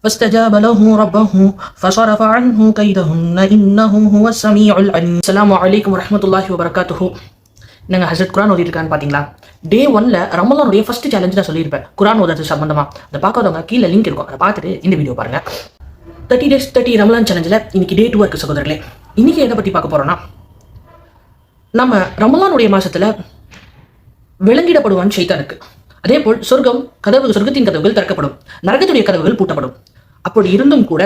فاستجاب له ربه فصرف عنه كيدهن إنه هو السميع العليم. السلام عليكم ورحمة الله وبركاته. நாங்கள் ஹசரத் குரான் ஓதிருக்கான்னு பார்த்தீங்களா? டே 1ல் ரமலானுடைய ஃபர்ஸ்ட் சேலஞ்சு நான் சொல்லியிருப்பேன் குரான் ஓதுறது சம்பந்தமா. அதை பார்க்காதவங்க கீழே லிங்க் இருக்கும், அதை பார்த்துட்டு இந்த வீடியோ பாருங்க. 30 days 30 ரமலான் சேலஞ்சில் இன்னைக்கு டே 2 இருக்கு சகோதரர்களே. இன்னைக்கு எதை பற்றி பார்க்க போறோம்னா, நம்ம ரமலானுடைய மாசத்துல விலங்கிடப்படுவான் ஷைத்தானுக்கு. அதே போல் சொர்க்கத்தின் கதவுகள் திறக்கப்படும், நரகத்துடைய கதவுகள் பூட்டப்படும். அப்படி இருந்தும் கூட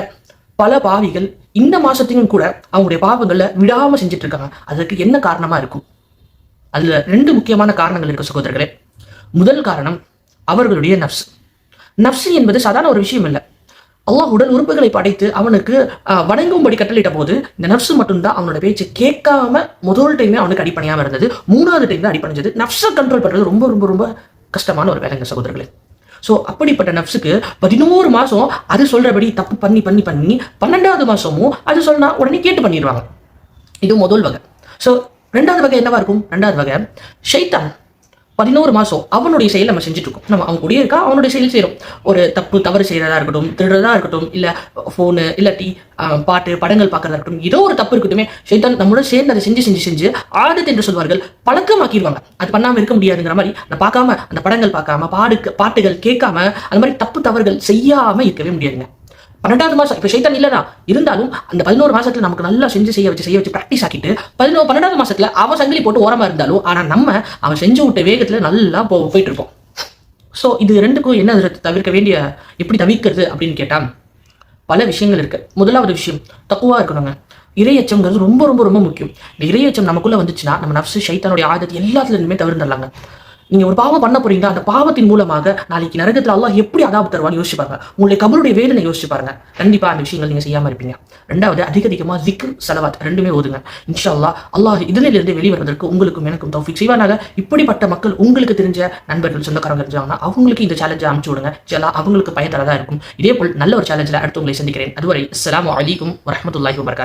பல பாவிகள் இந்த மாசத்தையும் கூட அவங்களுடைய பாவங்கள்ல விடாம செஞ்சுட்டு இருக்காங்க. அதுக்கு என்ன காரணமா இருக்கும்? அதுல 2 முக்கியமான காரணங்கள் இருக்கு சகோதரர்களே. முதல் காரணம் அவர்களுடைய நப்ஸ் என்பது சாதாரண ஒரு விஷயம் இல்லை. அல்லாஹ் உடல் உறுப்புகளை படைத்து அவனுக்கு வணங்கும்படி கட்டளையிட்ட போது இந்த நப்ஸ் மட்டும்தான் அவனோட பேச்சு கேட்காம முதல் டைமே அவனுக்கு அடிப்பணியாம இருந்தது. 3வது டைம் தான் அடிப்பணிஞ்சது. நப்ஸை கண்ட்ரோல் பண்றது ரொம்ப ரொம்ப ரொம்ப கஷ்டமான ஒரு வேலைங்க சகோதரர்களே. ஸோ அப்படிப்பட்ட நப்ஸுக்கு 11 மாசம் அது சொல்றபடி தப்பு பண்ணி 12வது மாசமும் அது சொன்னா உடனே கேட்டு பண்ணிடுவாங்க. இது முதல் வகை. ஸோ 2வது வகை என்னவா இருக்கும்? 2வது வகை ஷைத்தான் 11 மாசம் அவனுடைய செயல் நம்ம செஞ்சுட்டு இருக்கோம். நம்ம அவன் கூடயே இருக்கா, அவனுடைய செயல் செய்யறோம். ஒரு தவறு செய்யறதா இருக்கட்டும், திருடுறதா இருக்கட்டும், இல்ல போனு இல்லாட்டி பாட்டு படங்கள் பார்க்கறதா இருக்கட்டும், ஏதோ ஒரு தப்பு இருக்கட்டுமே, ஷைத்தான் நம்மளோட சேர்ந்து அதை செஞ்சு ஆதத் என்று சொல்வார்கள், பழக்கமாக்கிடுவாங்க. அது பண்ணாம இருக்க முடியாதுங்கிற மாதிரி அந்த பார்க்காம, அந்த படங்கள் பார்க்காம, பாட்டுகள் கேட்காம, அந்த மாதிரி தவறுகள் செய்யாம இருக்கவே முடியாதுங்க. 12வது மாசம் இப்ப ஷைத்தான் இல்லைனா இருந்தாலும் அந்த 11 மாசத்துல நமக்கு நல்லா செய்ய வச்சு பிராக்டிஸ் ஆக்கிட்டு 12வது மாசத்துல அவன் சங்கிலி போட்டு ஓரமா இருந்தாலும் ஆனா நம்ம அவன் செஞ்சு விட்ட வேகத்துல நல்லா போயிட்டு இருப்போம். ஸோ இது 2க்கும் என்ன தவிர்க்க வேண்டிய, எப்படி தவிர்க்கிறது அப்படின்னு கேட்டா பல விஷயங்கள் இருக்கு. முதலாவது விஷயம் தக்குவா இருக்கணுங்க. இறையச்சம்ங்கிறது ரொம்ப ரொம்ப ரொம்ப முக்கியம். இந்த இறையச்சம் நமக்குள்ள வந்துச்சுன்னா நம்ம நப்சு ஷைத்தானுடைய ஆதத்து எல்லாத்துலயுமே தவிர்த்துடலாங்க. நீங்க ஒரு பாவம் பண்ண போறீங்க, அந்த பாவத்தின் மூலமாக நாளைக்கு நரகத்துல அல்லாஹ் எப்படி அதாபு தருவான்னு யோசிச்சு பாருங்க. உங்களுடைய கபருடைய வேதனை யோசிச்சு பாருங்க. கண்டிப்பா அந்த விஷயங்கள் நீங்க செய்யாம இருப்பீங்க. 2வது அதிகமா திக்ர் ஸலவாத் 2மே ஓதுங்க. இன்ஷா அல்லாஹ் இதிலிருந்து வெளிவருவதற்கு உங்களுக்கும் எனக்கும் தௌஃபீக் செய்வானாக. இப்படிப்பட்ட மக்கள் உங்களுக்கு தெரிஞ்ச நண்பர்கள் சொந்தக்காரங்க தெரிஞ்சாங்கன்னா அவங்களுக்கு இந்த சேலஞ்சை அனுப்பிச்சு விடுங்க. அவங்களுக்கு பயன் தரதா இருக்கும். இதே போல் நல்ல ஒரு சேலஞ்சில் அடுத்து உங்களை சந்திக்கிறேன். அதுவரை அஸ்ஸலாமு அலைக்கும் வரஹ்மத்துல்லாஹி வபரகாத்துஹு.